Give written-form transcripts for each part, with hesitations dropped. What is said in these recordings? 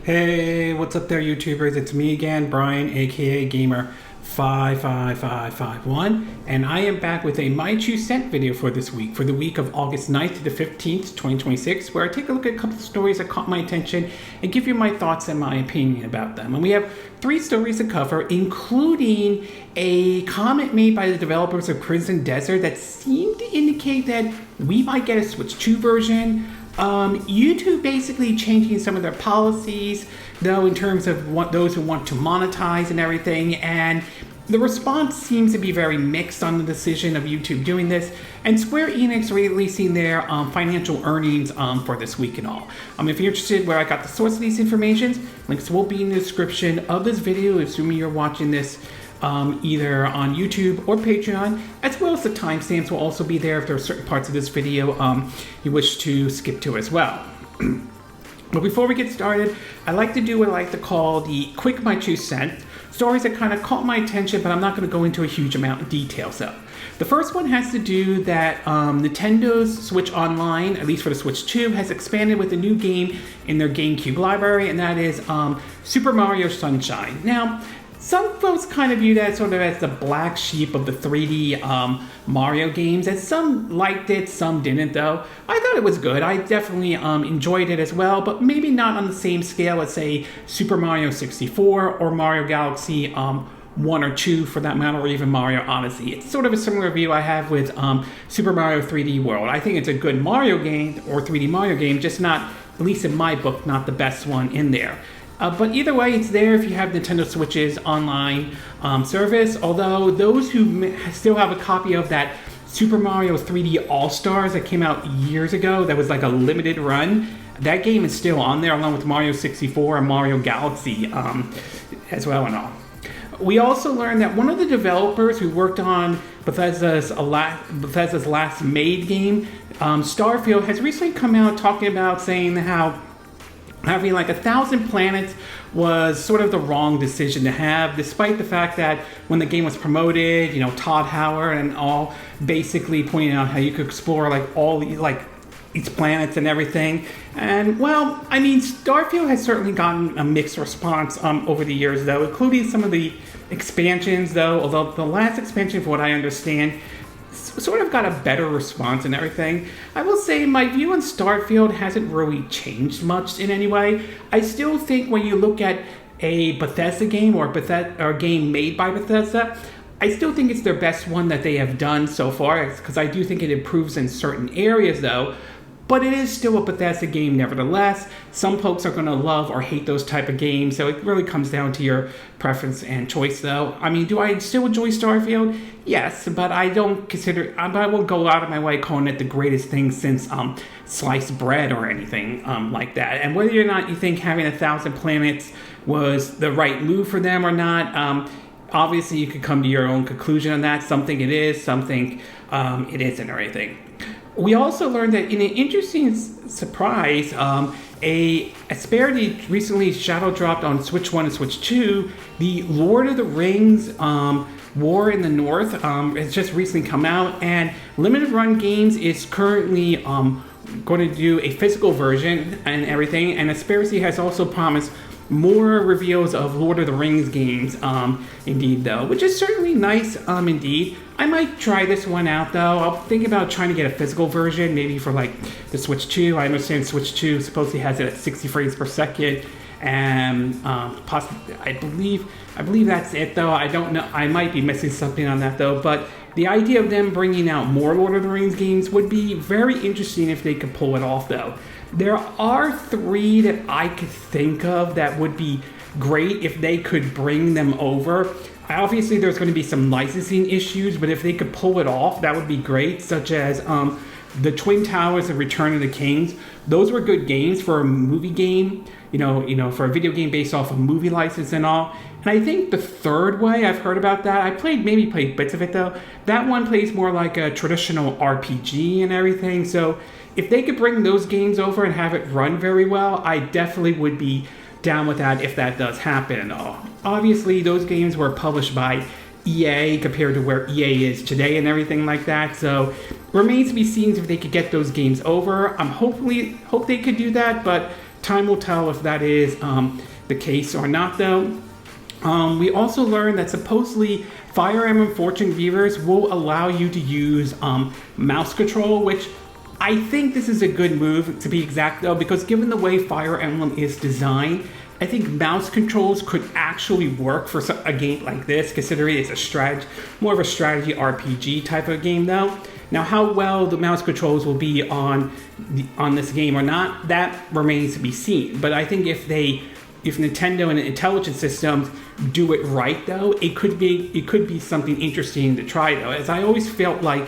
Hey, what's up there, YouTubers? It's me again, Brian, aka Gamer55551, and I am back with a My 2 Cent video for this week, for the week of August 9th to the 15th, 2026, where I take a look at a couple of stories that caught my attention and give you my thoughts and my opinion about them. And we have 3 stories to cover, including a comment made by the developers of Prison Desert that seemed to indicate that we might get a Switch 2 version. YouTube basically changing some of their policies, though, in terms of those who want to monetize and everything, and the response seems to be very mixed on the decision of YouTube doing this, and Square Enix releasing their financial earnings for this week and all. If you're interested where I got the source of these informations, links will be in the description of this video, assuming you're watching this either on YouTube or Patreon, as well as the timestamps will also be there if there are certain parts of this video you wish to skip to as well. But before we get started, I like to do what I like to call the quick My 2 Cent, stories that kind of caught my attention, but I'm not going to go into a huge amount of detail. So the first one has to do that Nintendo's Switch Online, at least for the Switch 2, has expanded with a new game in their GameCube library, and that is Super Mario Sunshine. Now, some folks kind of view that sort of as the black sheep of the 3D Mario games, and some liked it, some didn't though. I thought it was good. I definitely enjoyed it as well, but maybe not on the same scale as, say, Super Mario 64 or Mario Galaxy 1 or 2 for that matter, or even Mario Odyssey. It's sort of a similar view I have with Super Mario 3D World. I think it's a good Mario game, or 3D Mario game, just not, at least in my book, not the best one in there. But either way, it's there if you have Nintendo Switch's online service, although those who still have a copy of that Super Mario 3D All-Stars that came out years ago, that was like a limited run, that game is still on there along with Mario 64 and Mario Galaxy as well and all. We also learned that one of the developers who worked on Bethesda's last made game, Starfield, has recently come out talking about saying how having like 1,000 planets was sort of the wrong decision to have, despite the fact that when the game was promoted, you know, Todd Howard and all basically pointing out how you could explore like all the, like these planets and everything. And well, I mean, Starfield has certainly gotten a mixed response over the years though, including some of the expansions though, although the last expansion, from what I understand, sort of got a better response and everything. I will say my view on Starfield hasn't really changed much in any way. I still think when you look at a Bethesda game or a game made by Bethesda, I still think it's their best one that they have done so far, because I do think it improves in certain areas though. But it is still a Bethesda game nevertheless. Some folks are going to love or hate those type of games, so it really comes down to your preference and choice though. I mean, do I still enjoy Starfield? Yes, but I don't consider, I won't go out of my way calling it the greatest thing since sliced bread or anything like that. And whether or not you think having 1,000 planets was the right move for them or not, obviously you could come to your own conclusion on that. Something it is, something it isn't or anything. We also learned that in an interesting surprise, a Asperity recently shadow dropped on Switch 1 and Switch 2. The Lord of the Rings War in the North has just recently come out, and Limited Run Games is currently going to do a physical version and everything, and Asperity has also promised more reveals of Lord of the Rings games, indeed though, which is certainly nice, indeed. I might try this one out though. I'll think about trying to get a physical version, maybe for like the Switch 2. I understand Switch 2 supposedly has it at 60 frames per second, and possibly, I believe that's it though. I don't know. I might be missing something on that though, but the idea of them bringing out more Lord of the Rings games would be very interesting if they could pull it off though. There are 3 that I could think of that would be great if they could bring them over. Obviously, there's going to be some licensing issues, but if they could pull it off, that would be great, such as the Twin Towers and Return of the Kings. Those were good games for a movie game, you know, for a video game based off of movie license and all. And I think the third way I've heard about that, I maybe played bits of it though, that one plays more like a traditional RPG and everything. So if they could bring those games over and have it run very well, I definitely would be down with that if that does happen and all. Obviously, those games were published by EA compared to where EA is today and everything like that. So remains to be seen if they could get those games over. Hope they could do that, but time will tell if that is the case or not, though. We also learned that supposedly Fire Emblem Fortune Reavers will allow you to use mouse control, which I think this is a good move, to be exact, though, because given the way Fire Emblem is designed, I think mouse controls could actually work for a game like this, considering it's a strategy, more of a strategy RPG type of game, though. Now, how well the mouse controls will be on this game or not, that remains to be seen. But I think if Nintendo and Intelligent Systems do it right, though, it could be something interesting to try, though. As I always felt like,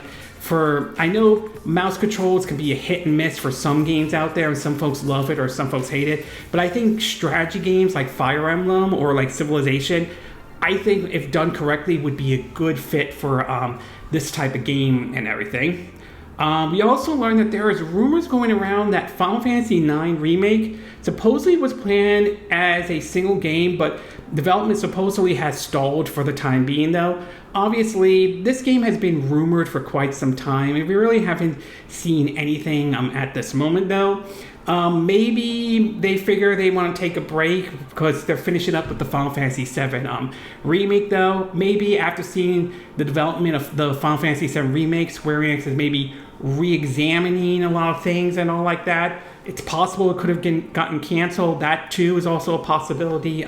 I know mouse controls can be a hit and miss for some games out there, and some folks love it or some folks hate it. But I think strategy games like Fire Emblem or like Civilization, I think if done correctly, would be a good fit for this type of game and everything. We also learned that there is rumors going around that Final Fantasy IX Remake supposedly was planned as a single game, but development supposedly has stalled for the time being, though. Obviously, this game has been rumored for quite some time, and we really haven't seen anything at this moment, though. Maybe they figure they want to take a break because they're finishing up with the Final Fantasy VII remake, though. Maybe after seeing the development of the Final Fantasy VII remake, Square Enix is maybe re-examining a lot of things and all like that. It's possible it could have gotten canceled. That, too, is also a possibility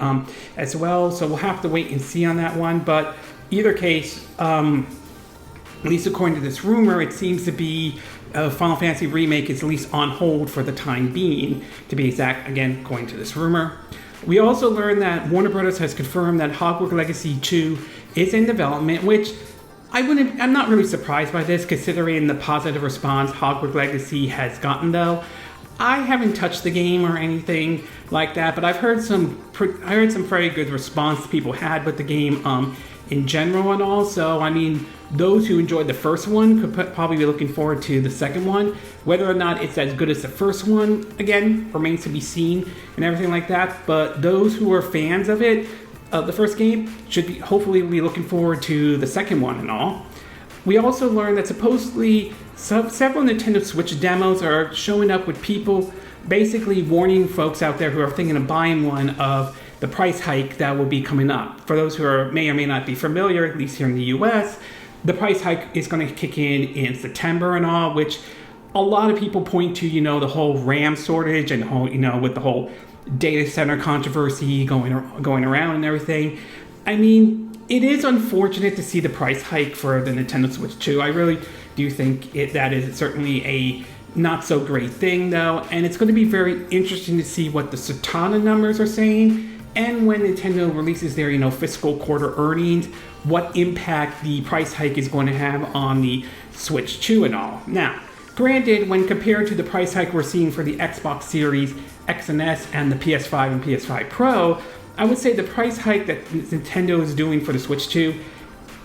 as well. So we'll have to wait and see on that one. But either case, at least according to this rumor, it seems to be Final Fantasy Remake is at least on hold for the time being, to be exact, again, according to this rumor. We also learned that Warner Bros. Has confirmed that Hogwarts Legacy 2 is in development, which I'm not really surprised by this, considering the positive response Hogwarts Legacy has gotten, though. I haven't touched the game or anything like that, but I've heard some very good response people had with the game in general and all. So, I mean, those who enjoyed the first one could probably be looking forward to the second one. Whether or not it's as good as the first one, again, remains to be seen and everything like that. But those who are fans of it, the first game, should hopefully be looking forward to the second one and all. We also learned that supposedly several Nintendo Switch demos are showing up with people basically warning folks out there who are thinking of buying one of the price hike that will be coming up. For those who may or may not be familiar, at least here in the US, the price hike is going to kick in September and all, which a lot of people point to, the whole RAM shortage and with the whole data center controversy going around and everything. I mean, it is unfortunate to see the price hike for the Nintendo Switch 2. I really do think that is certainly a not so great thing, though, and it's going to be very interesting to see what the Satana numbers are saying, and when Nintendo releases their fiscal quarter earnings, what impact the price hike is going to have on the Switch 2 and all. Now, granted, when compared to the price hike we're seeing for the Xbox Series X and S and the PS5 and PS5 Pro, I would say the price hike that Nintendo is doing for the Switch 2,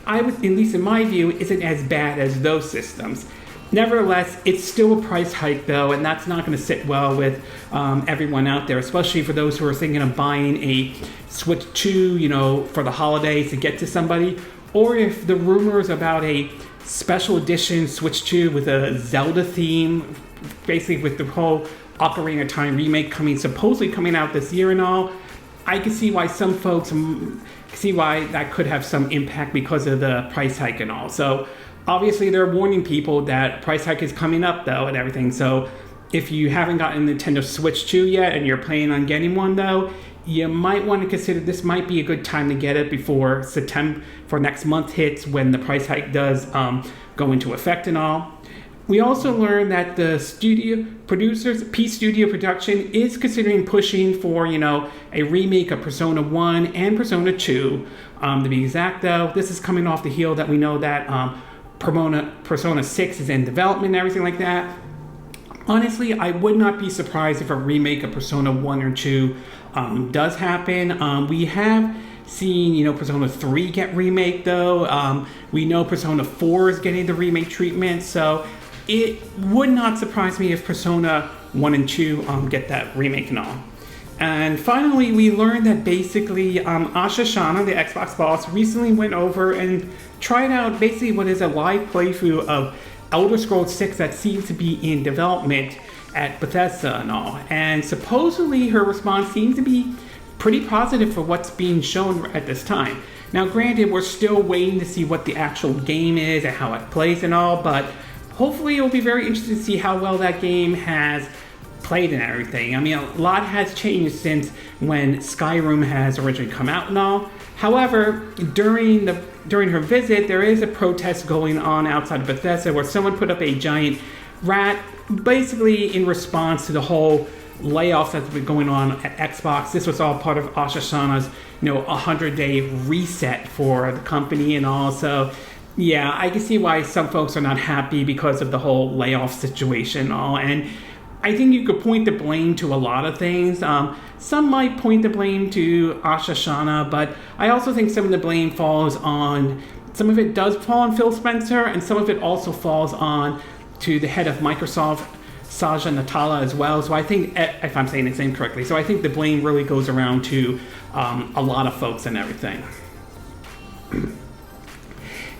at least in my view, isn't as bad as those systems. Nevertheless, it's still a price hike, though, and that's not going to sit well with everyone out there, especially for those who are thinking of buying a Switch 2, for the holidays to get to somebody, or if the rumors about a special edition Switch 2 with a Zelda theme, basically with the whole Ocarina of Time remake supposedly coming out this year and all, I can see why some folks why that could have some impact because of the price hike and all. So obviously they're warning people that price hike is coming up, though, and everything. So if you haven't gotten a Nintendo Switch 2 yet and you're planning on getting one, though, you might want to consider this might be a good time to get it before September for next month hits, when the price hike does go into effect and all. We also learned that the studio producers, P Studio Production, is considering pushing for, a remake of Persona 1 and Persona 2. To be exact, though, this is coming off the heel that we know that Persona 6 is in development and everything like that. Honestly, I would not be surprised if a remake of Persona 1 or 2 does happen. We have seen, Persona 3 get remake, though. We know Persona 4 is getting the remake treatment, so it would not surprise me if Persona 1 and 2 get that remake and all. And finally, we learned that basically Asha Shana, the Xbox boss, recently went over and tried out basically what is a live playthrough of Elder Scrolls 6 that seems to be in development at Bethesda and all. And supposedly her response seems to be pretty positive for what's being shown at this time. Now, granted, we're still waiting to see what the actual game is and how it plays and all, but hopefully it'll be very interesting to see how well that game has played and everything. I mean, a lot has changed since when Skyrim has originally come out and all. However, during her visit, there is a protest going on outside of Bethesda where someone put up a giant rat, basically in response to the whole layoffs that's been going on at Xbox. This was all part of Aulx Studio's, 100-day reset for the company and all. So, yeah, I can see why some folks are not happy because of the whole layoff situation and all. And I think you could point the blame to a lot of things. Some might point the blame to Aulx Studio, but I also think some of the blame falls on, some of it does fall on Phil Spencer, and some of it also falls on to the head of Microsoft, Satya Nadella, as well. So I think, if I'm saying his name correctly, so I think the blame really goes around to a lot of folks and everything.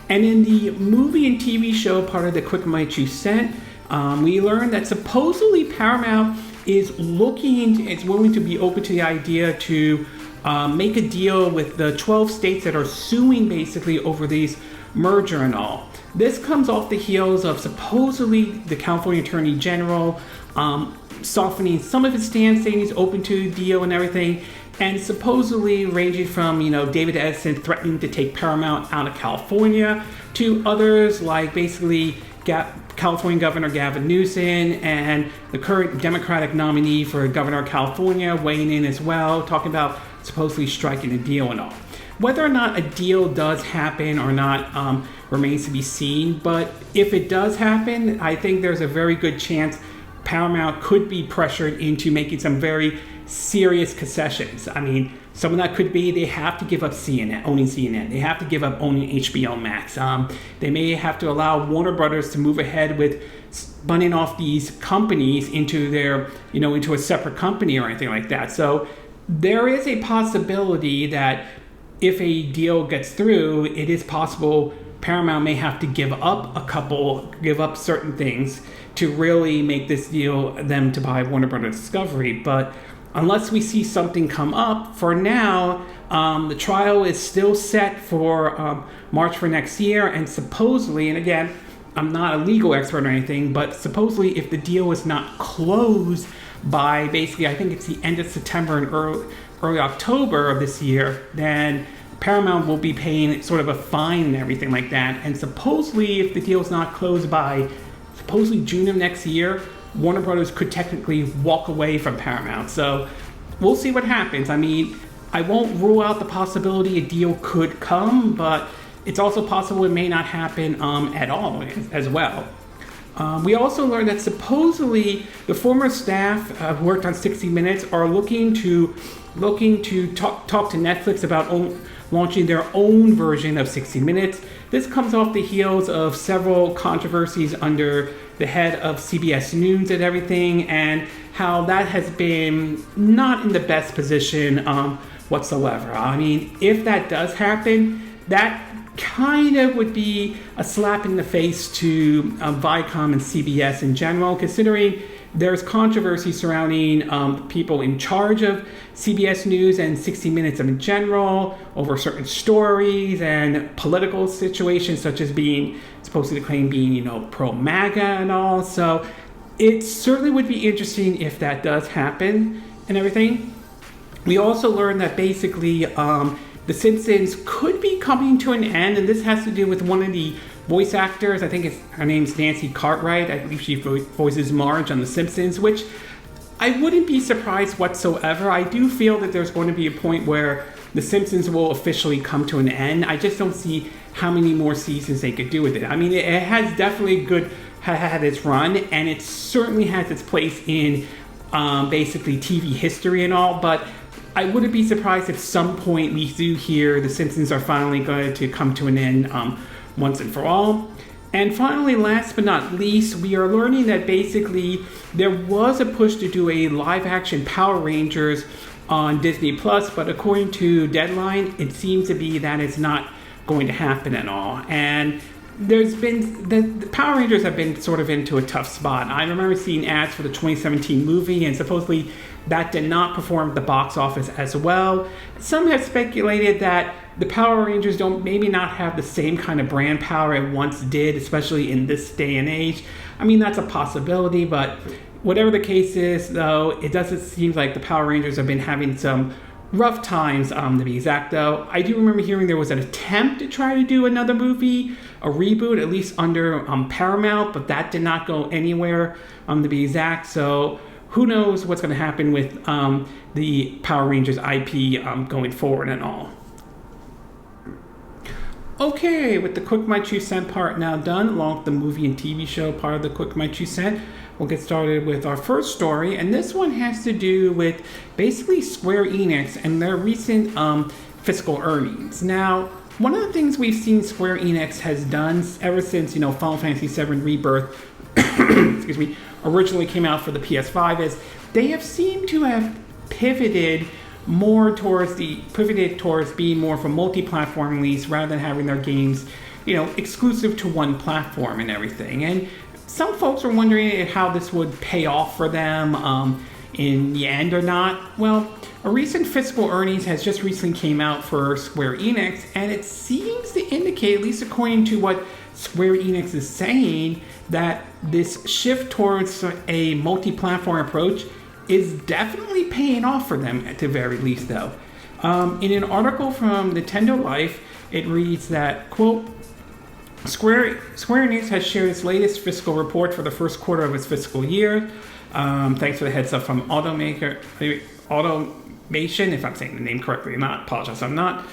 And in the movie and TV show part of the Quick My 2 Cent, we learned that supposedly Paramount is willing to be open to the idea to make a deal with the 12 states that are suing basically over these merger and all. This comes off the heels of supposedly the California Attorney General softening some of his stance, saying he's open to a deal and everything, and supposedly ranging from, David Edison threatening to take Paramount out of California to others like basically California Governor Gavin Newsom and the current Democratic nominee for Governor of California weighing in as well, talking about supposedly striking a deal and all. Whether or not a deal does happen or not remains to be seen, but if it does happen, I think there's a very good chance Paramount could be pressured into making some very serious concessions. I mean, some of that could be they have to give up owning CNN. They have to give up owning HBO Max. They may have to allow Warner Brothers to move ahead with spinning off these companies into their, into a separate company or anything like that. So there is a possibility that if a deal gets through, it is possible Paramount may have to give up certain things to really make this deal them to buy Warner Brothers Discovery. But unless we see something come up, for now, the trial is still set for March for next year, and supposedly, and again, I'm not a legal expert or anything, but supposedly if the deal is not closed by basically, I think it's the end of September and early October of this year, then Paramount will be paying sort of a fine and everything like that. And supposedly, if the deal is not closed by supposedly June of next year, Warner Brothers could technically walk away from Paramount. So we'll see what happens. I mean, I won't rule out the possibility a deal could come, but it's also possible it may not happen at all as well. We also learned that supposedly the former staff who worked on 60 Minutes are looking to talk to Netflix about launching their own version of 60 Minutes. This comes off the heels of several controversies under the head of CBS News and everything, and how that has been not in the best position whatsoever. I mean, if that does happen, that kind of would be a slap in the face to Viacom and CBS in general, considering there's controversy surrounding people in charge of CBS News and 60 Minutes in general over certain stories and political situations, such as being supposedly claim being, pro-MAGA and all. So it certainly would be interesting if that does happen and everything. We also learned that basically The Simpsons could be coming to an end, and this has to do with one of the voice actors. I think her name's Nancy Cartwright. I believe she voices Marge on The Simpsons, which I wouldn't be surprised whatsoever. I do feel that there's going to be a point where The Simpsons will officially come to an end. I just don't see how many more seasons they could do with it. I mean, it has definitely had its run, and it certainly has its place in basically TV history and all, but I wouldn't be surprised if some point we do hear The Simpsons are finally going to come to an end once and for all. And finally, last but not least, we are learning that basically there was a push to do a live-action Power Rangers on Disney+, but according to Deadline, it seems to be that it's not going to happen at all. And there's been the Power Rangers have been sort of into a tough spot. I remember seeing ads for the 2017 movie, and supposedly that did not perform at the box office as well. Some have speculated that the Power Rangers maybe not have the same kind of brand power it once did, especially in this day and age. I mean, that's a possibility, but whatever the case is, though, it doesn't seem like the Power Rangers have been having some rough times, to be exact, though. I do remember hearing there was an attempt to try to do another movie, a reboot, at least under Paramount, but that did not go anywhere, to be exact. So who knows what's going to happen with the Power Rangers IP going forward and all. Okay, with the Quick My 2 Cent part now done, along with the movie and TV show part of the Quick My 2 Cent, we'll get started with our first story, and this one has to do with basically Square Enix and their recent fiscal earnings. Now, one of the things we've seen Square Enix has done ever since, Final Fantasy VII Rebirth, excuse me, originally came out for the PS5 is they have seemed to have pivoted towards being more of a multi-platform release rather than having their games, exclusive to one platform and everything. And some folks were wondering how this would pay off for them in the end or not. Well, a recent fiscal earnings has just recently came out for Square Enix, and it seems to indicate, at least according to what Square Enix is saying, that this shift towards a multi-platform approach is definitely paying off for them at the very least, though. In an article from Nintendo Life, it reads that, quote, Square Enix has shared its latest fiscal report for the first quarter of its fiscal year. Thanks for the heads up from Automation, if I'm saying the name correctly or not. Apologize, I'm not.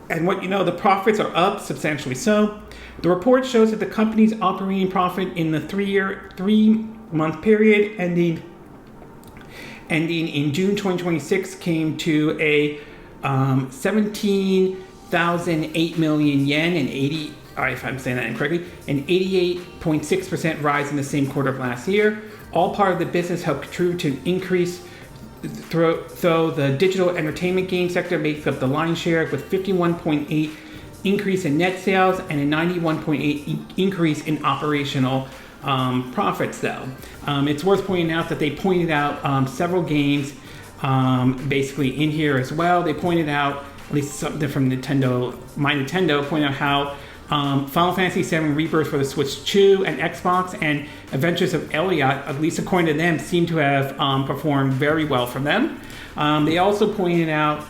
And the profits are up substantially so. The report shows that the company's operating profit in the 3-month period ending in June 2026 came to a 17,008 million yen and if I'm saying that incorrectly, an 88.6% rise in the same quarter of last year. All part of the business helped contribute to an increase, though the digital entertainment game sector makes up the lion's share with 51.8 increase in net sales and a 91.8 increase in operational profits, though. It's worth pointing out that they pointed out several games basically in here as well. They pointed out, at least something from My Nintendo, pointed out how Final Fantasy VII Rebirth for the Switch 2 and Xbox and Adventures of Elliot, at least according to them, seem to have performed very well for them. They also pointed out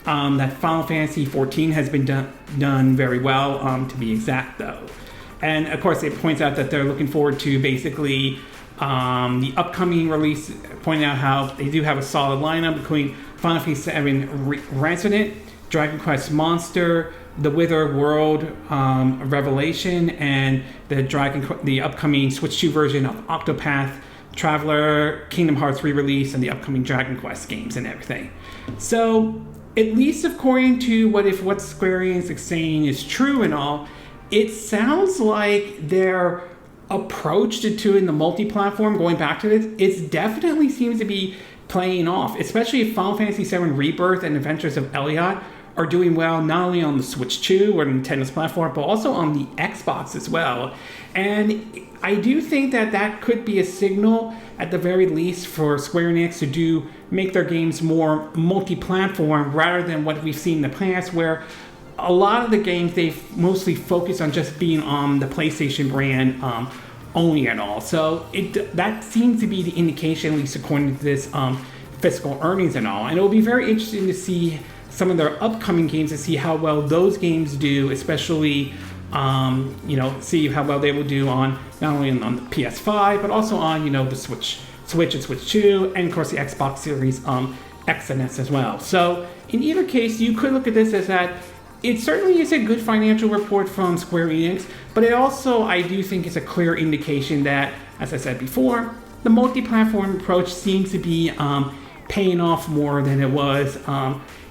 that Final Fantasy XIV has been done very well, to be exact, though. And of course, it points out that they're looking forward to basically the upcoming release, pointing out how they do have a solid lineup between Final Fantasy VII Resident, Dragon Quest Monster, The Wither World Revelation, and the upcoming Switch 2 version of Octopath Traveler, Kingdom Hearts re-release, and the upcoming Dragon Quest games and everything. So, at least according to what Square Enix is saying is true and all, it sounds like their approach to doing the multi-platform, going back to this, it definitely seems to be playing off, especially if Final Fantasy VII Rebirth and Adventures of Elliot are doing well not only on the Switch 2 or Nintendo's platform, but also on the Xbox as well. And I do think that could be a signal, at the very least, for Square Enix to make their games more multi-platform rather than what we've seen in the past, where a lot of the games they've mostly focused on just being on the PlayStation brand only and all. So that seems to be the indication, at least according to this fiscal earnings and all. And it will be very interesting to see some of their upcoming games to see how well those games do, especially see how well they will do on not only on the PS5 but also on the Switch and Switch 2, and of course the Xbox Series X and S as well. So in either case, you could look at this as that it certainly is a good financial report from Square Enix, but it also, I do think, is a clear indication that, as I said before, the multi-platform approach seems to be paying off more than it was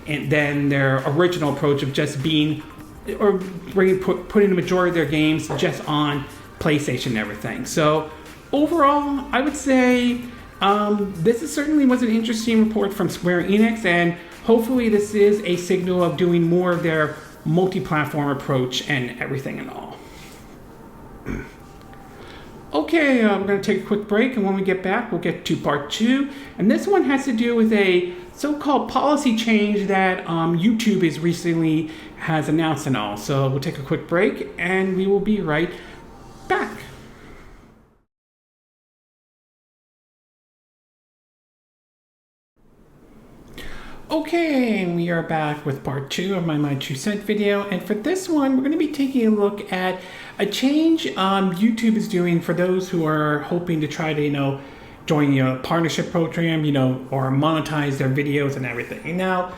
than their original approach of just putting the majority of their games just on PlayStation and everything. So overall, I would say certainly was an interesting report from Square Enix, and hopefully this is a signal of doing more of their multi-platform approach and everything and all. Okay, we're going to take a quick break, and when we get back, we'll get to part 2. And this one has to do with a so-called policy change that YouTube has announced and all. So we'll take a quick break, and we will be right back. Okay, and we are back with part 2 of my 2 cent video, and for this one, we're going to be taking a look at a change YouTube is doing for those who are hoping to try to, join a partnership program, or monetize their videos and everything. Now,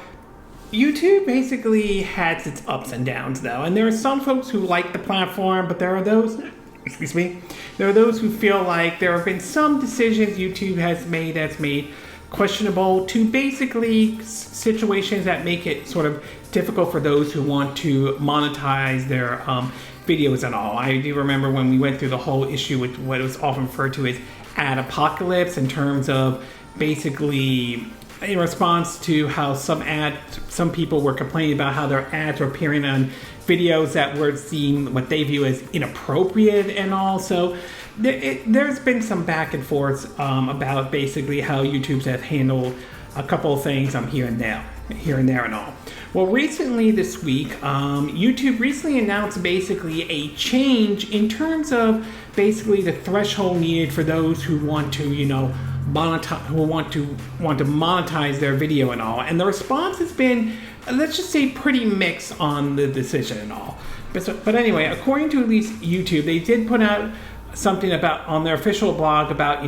YouTube basically has its ups and downs, though, and there are some folks who like the platform, but there are those, there are those who feel like there have been some decisions YouTube has made that's made questionable to basically situations that make it sort of difficult for those who want to monetize their videos and all. I do remember when we went through the whole issue with what was often referred to as ad apocalypse, in terms of basically in response to how some people were complaining about how their ads were appearing on videos that were seen what they view as inappropriate and all. So there's been some back and forth about basically how YouTube has handled a couple of things here and there and all. Well, recently this week, YouTube recently announced basically a change in terms of basically the threshold needed for those who want to, monetize their video and all. And the response has been, let's just say, pretty mixed on the decision and all. But anyway, according to at least YouTube, they did put out something about on their official blog about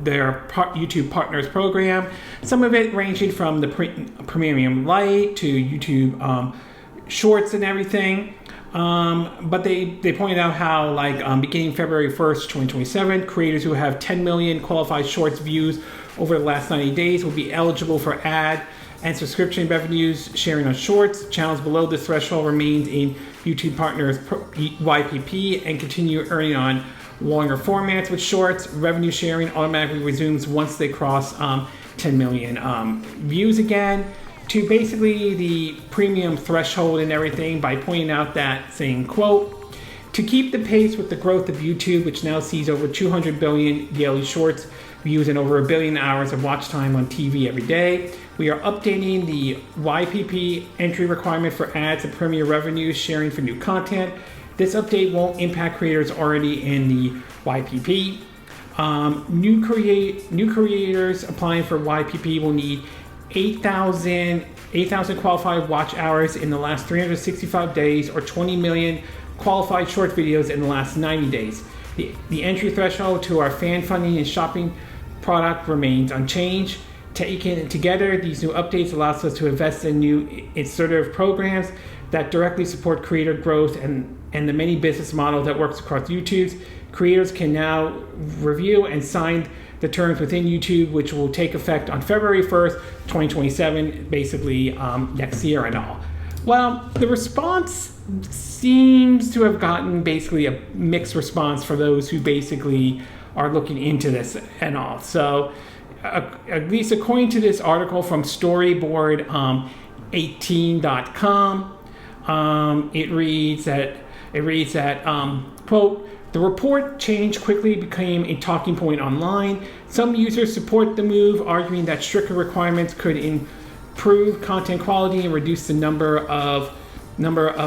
their YouTube Partners program. Some of it ranging from the Premium Lite to YouTube Shorts and everything. But they pointed out how beginning February 1st, 2027, creators who have 10 million qualified Shorts views over the last 90 days will be eligible for ad and subscription revenues sharing on Shorts. Channels below this threshold remains in YouTube Partners YPP and continue earning on longer formats with Shorts. Revenue sharing automatically resumes once they cross 10 million views again, to basically the premium threshold and everything, by pointing out that, saying, quote, to keep the pace with the growth of YouTube, which now sees over 200 billion daily Shorts views and over 1 billion hours of watch time on TV every day, we are updating the YPP entry requirement for ads and premium revenue sharing for new content. This update won't impact creators already in the YPP. New creators applying for YPP will need 8,000 qualified watch hours in the last 365 days or 20 million qualified short videos in the last 90 days. The entry threshold to our fan funding and shopping product remains unchanged. Taken together, these new updates allows us to invest in new incentive programs that directly support creator growth and the many business models that works across YouTube. Creators can now review and sign the terms within YouTube, which will take effect on February 1st, 2027, basically next year and all. Well, the response seems to have gotten basically a mixed response for those who basically are looking into this and all. So at least according to this article from storyboard18.com, it reads that quote, the report change quickly became a talking point online. Some users support the move, arguing that stricter requirements could improve content quality and reduce the number of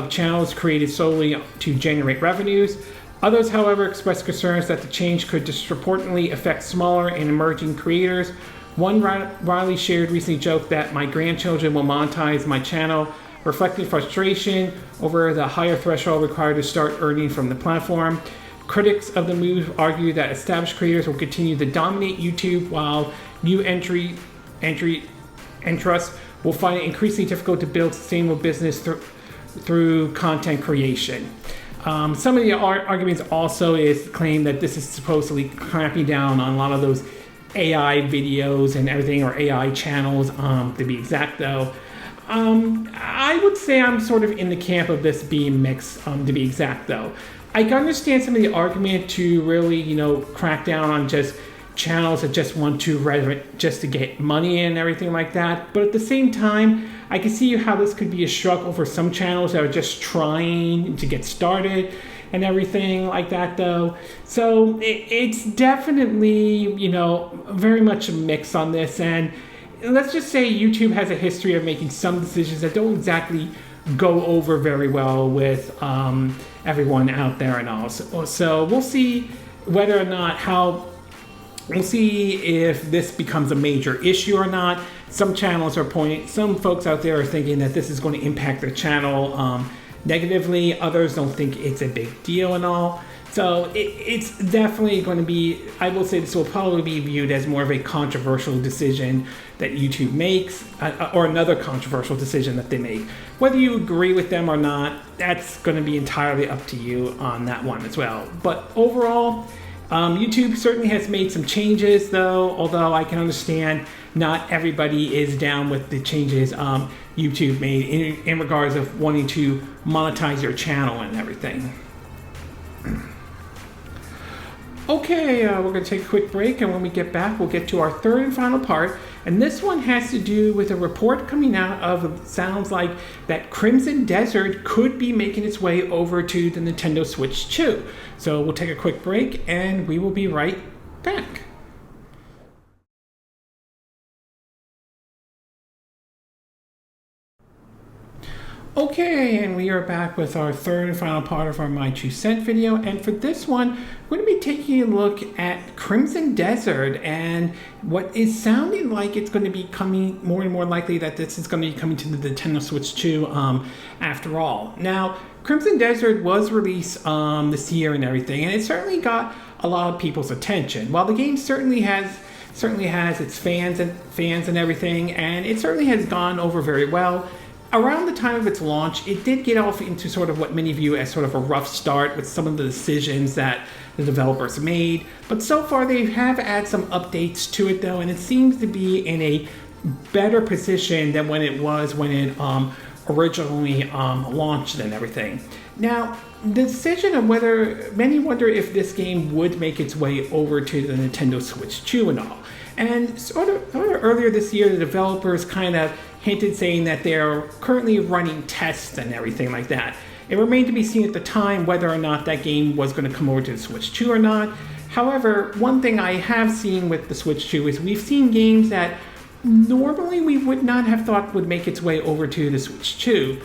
channels created solely to generate revenues. Others, however, expressed concerns that the change could disproportionately affect smaller and emerging creators. One widely shared recently joked that my grandchildren will monetize my channel, reflecting frustration over the higher threshold required to start earning from the platform. Critics of the move argue that established creators will continue to dominate YouTube, while new entrants will find it increasingly difficult to build sustainable business through content creation. Some of the arguments also is claim that this is supposedly clamping down on a lot of those AI videos and everything, or AI channels, to be exact though. I would say I'm sort of in the camp of this being mixed, to be exact though. I can understand some of the argument to really, crack down on just channels that just want to just to get money and everything like that. But at the same time, I can see how this could be a struggle for some channels that are just trying to get started. and everything like that, though. So it's definitely, you know, very much a mix on this. And let's just say YouTube has a history of making some decisions that don't exactly go over very well with everyone out there and all. So we'll see whether or not we'll see if this becomes a major issue or not. Some channels are some folks out there are thinking that this is going to impact their channel negatively. Others don't think it's a big deal and all. So it's definitely going to be, I will say this will probably be viewed as more of a controversial decision that YouTube makes, or another controversial decision that they make. Whether you agree with them or not, that's going to be entirely up to you on that one as well. But overall, YouTube certainly has made some changes, though, although I can understand not everybody is down with the changes YouTube made in regards of wanting to monetize your channel and everything. Okay, we're going to take a quick break, and when we get back, we'll get to our third and final part. And this one has to do with a report coming out of, sounds like, that Crimson Desert could be making its way over to the Nintendo Switch 2. So we'll take a quick break, and we will be right back. Okay, and we are back with our third and final part of our My 2 Cent video, and for this one, we're going to be taking a look at Crimson Desert and what is sounding like it's going to be coming, more and more likely that this is going to be coming to the Nintendo Switch 2 after all. Now, Crimson Desert was released this year and everything, and it certainly got a lot of people's attention. While the game certainly has its fans and everything, and it certainly has gone over very well. Around the time of its launch, it did get off into sort of what many view as sort of a rough start with some of the decisions that the developers made. But so far, they have added some updates to it, though, and it seems to be in a better position than when it was when it originally launched and everything. Now, the decision of whether, many wonder if this game would make its way over to the Nintendo Switch 2 and all. And sort of earlier this year, the developers kind of hinted saying that they're currently running tests and everything like that. It remained to be seen at the time whether or not that game was going to come over to the Switch 2 or not. However, one thing I have seen with the Switch 2 is we've seen games that normally we would not have thought would make its way over to the Switch 2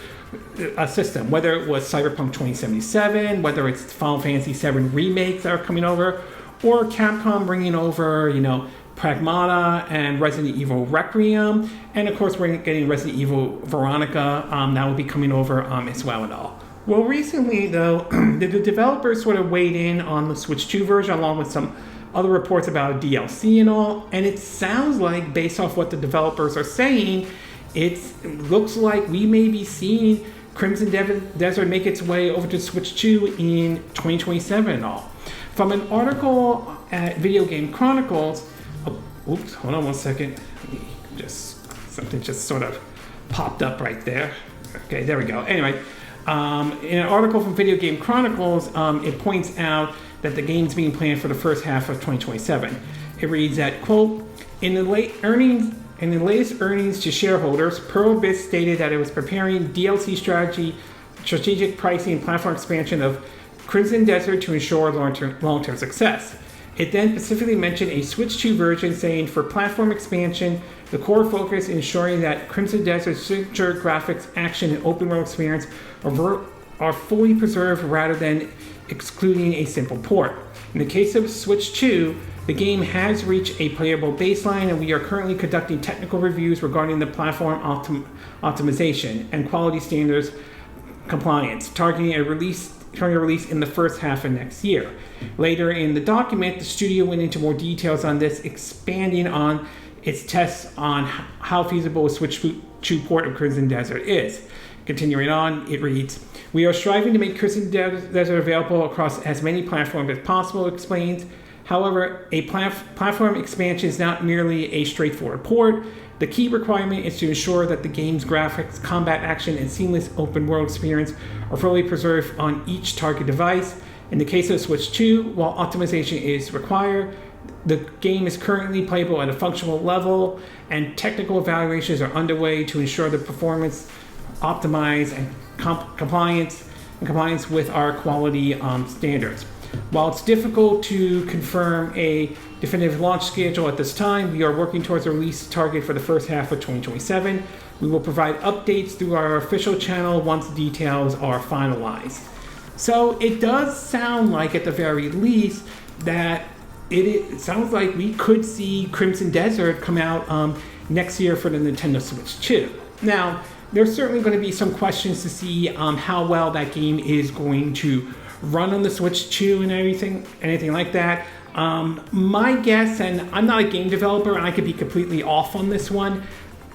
system, whether it was Cyberpunk 2077, whether it's Final Fantasy VII remakes that are coming over, or Capcom bringing over, you know, Pragmata and Resident Evil Requiem, and of course we're getting Resident Evil Veronica that will be coming over as well and all. Well, recently though, the developers sort of weighed in on the Switch 2 version along with some other reports about DLC and all, and it sounds like, based off what the developers are saying, it looks like we may be seeing Crimson Desert make its way over to Switch 2 in 2027 and all. From an article at Video Game Chronicles, oops, hold on one second. Something just sort of popped up right there. Okay, there we go. Anyway, in an article from Video Game Chronicles, it points out that the game's being planned for the first half of 2027. It reads that, quote, in the latest earnings to shareholders, Pearl Abyss stated that it was preparing DLC strategic pricing and platform expansion of Crimson Desert to ensure long-term success. It then specifically mentioned a Switch 2 version, saying for platform expansion, the core focus is ensuring that Crimson Desert's signature graphics, action, and open world experience are fully preserved rather than excluding a simple port. In the case of Switch 2, the game has reached a playable baseline, and we are currently conducting technical reviews regarding the platform optimization and quality standards compliance, targeting a release in the first half of next year. Later in the document, the studio went into more details on this, expanding on its tests on how feasible a Switch 2 port of Crimson Desert is. Continuing on, it reads, we are striving to make Crimson Desert available across as many platforms as possible, it explains. However, a platform expansion is not merely a straightforward port. The key requirement is to ensure that the game's graphics, combat action, and seamless open world experience are fully preserved on each target device. In the case of Switch 2, while optimization is required, the game is currently playable at a functional level, and technical evaluations are underway to ensure the performance, optimize, and compliance in compliance with our quality standards. While it's difficult to confirm a definitive launch schedule at this time, we are working towards a release target for the first half of 2027. We will provide updates through our official channel once details are finalized. So it does sound like, at the very least, that it sounds like we could see Crimson Desert come out next year for the Nintendo Switch 2. Now, there's certainly going to be some questions to see how well that game is going to run on the Switch 2 and anything like that. My guess, and I'm not a game developer and I could be completely off on this one,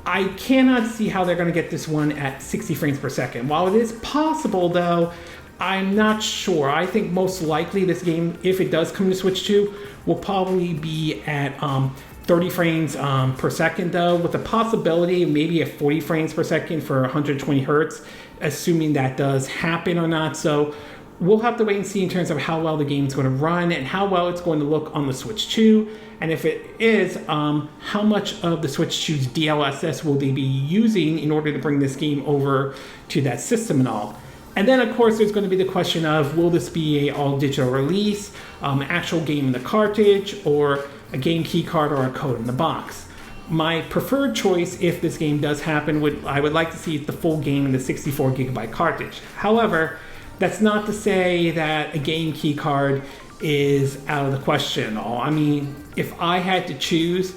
I cannot see how they're going to get this one at 60 frames per second. While it is possible, though, I'm not sure. I think most likely this game, if it does come to Switch 2, will probably be at 30 frames per second, though, with the possibility maybe at 40 frames per second for 120 hertz, assuming that does happen or not. So we'll have to wait and see in terms of how well the game's going to run and how well it's going to look on the Switch 2. And if it is, how much of the Switch 2's DLSS will they be using in order to bring this game over to that system and all. And then, of course, there's going to be the question of, will this be a all-digital release, actual game in the cartridge, or a game key card or a code in the box? My preferred choice, if this game does happen, I would like to see the full game in the 64 gigabyte cartridge. However, that's not to say that a game key card is out of the question at all. I mean, if I had to choose,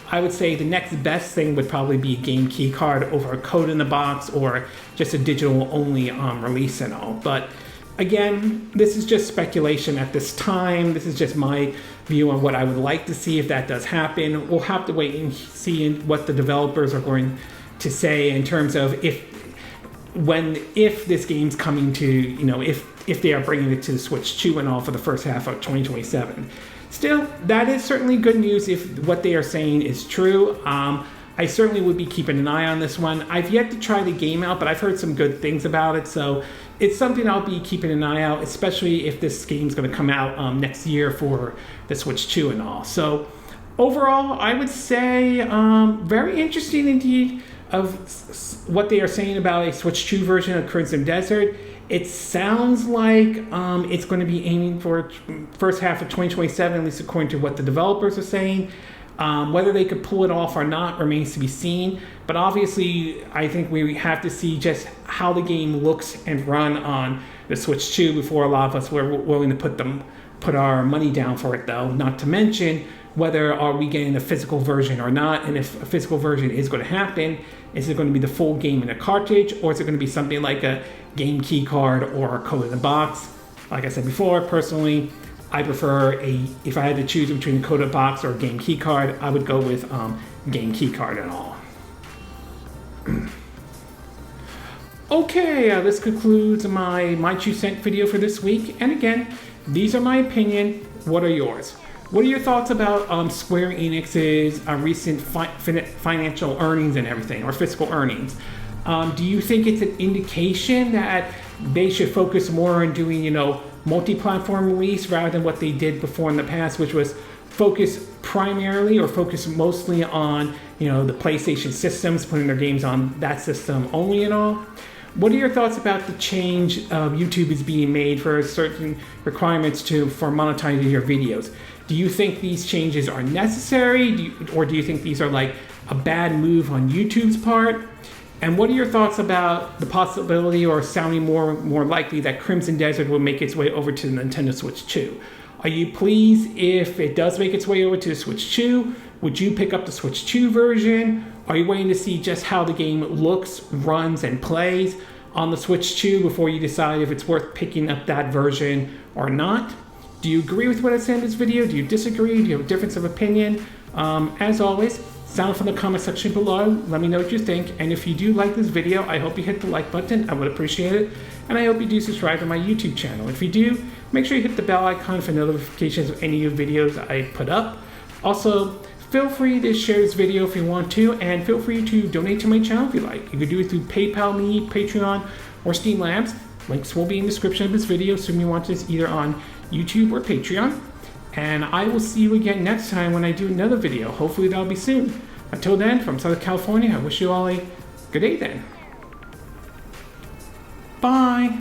I would say the next best thing would probably be a game key card over a code in the box or just a digital only release and all. But again, this is just speculation at this time. This is just my view on what I would like to see if that does happen. We'll have to wait and see what the developers are going to say in terms of if this game's coming to, if they are bringing it to the Switch 2 and all for the first half of 2027. Still, that is certainly good news if what they are saying is true. I certainly would be keeping an eye on this one. I've yet to try the game out, but I've heard some good things about it, so it's something I'll be keeping an eye out, especially if this game's going to come out next year for the Switch 2 and all. So overall, I would say very interesting indeed of what they are saying about a Switch 2 version of Crimson Desert. It sounds like it's going to be aiming for first half of 2027, at least according to what the developers are saying. Whether they could pull it off or not remains to be seen. But obviously, I think we have to see just how the game looks and run on the Switch 2 before a lot of us were willing to put our money down for it, though. Not to mention whether are we getting a physical version or not, and if a physical version is going to happen, is it going to be the full game in a cartridge, or is it going to be something like a game key card or a code in the box? Like I said before, personally, I prefer if I had to choose between a code in the box or a game key card, I would go with game key card and all. Okay, this concludes my 2 cent video for this week. And again, these are my opinion. What are yours? What are your thoughts about Square Enix's recent financial earnings and everything, or fiscal earnings? Do you think it's an indication that they should focus more on doing, multi-platform release rather than what they did before in the past, which was focus primarily or focus mostly on, the PlayStation systems, putting their games on that system only and all? What are your thoughts about the change YouTube is being made for certain requirements for monetizing your videos? Do you think these changes are necessary, or do you think these are like a bad move on YouTube's part? And what are your thoughts about the possibility, or sounding more likely, that Crimson Desert will make its way over to the Nintendo Switch 2? Are you pleased if it does make its way over to the Switch 2? Would you pick up the Switch 2 version? Are you waiting to see just how the game looks, runs, and plays on the Switch 2 before you decide if it's worth picking up that version or not? Do you agree with what I said in this video? Do you disagree? Do you have a difference of opinion? As always, sound off in the comment section below. Let me know what you think. And if you do like this video, I hope you hit the like button. I would appreciate it. And I hope you do subscribe to my YouTube channel. If you do, make sure you hit the bell icon for notifications of any new videos I put up. Also, feel free to share this video if you want to, and feel free to donate to my channel if you like. You can do it through PayPal Me, Patreon, or Steam Labs. Links will be in the description of this video, assuming you watch this either on YouTube or Patreon. And I will see you again next time when I do another video. Hopefully that'll be soon. Until then, from Southern California, I wish you all a good day then. Bye.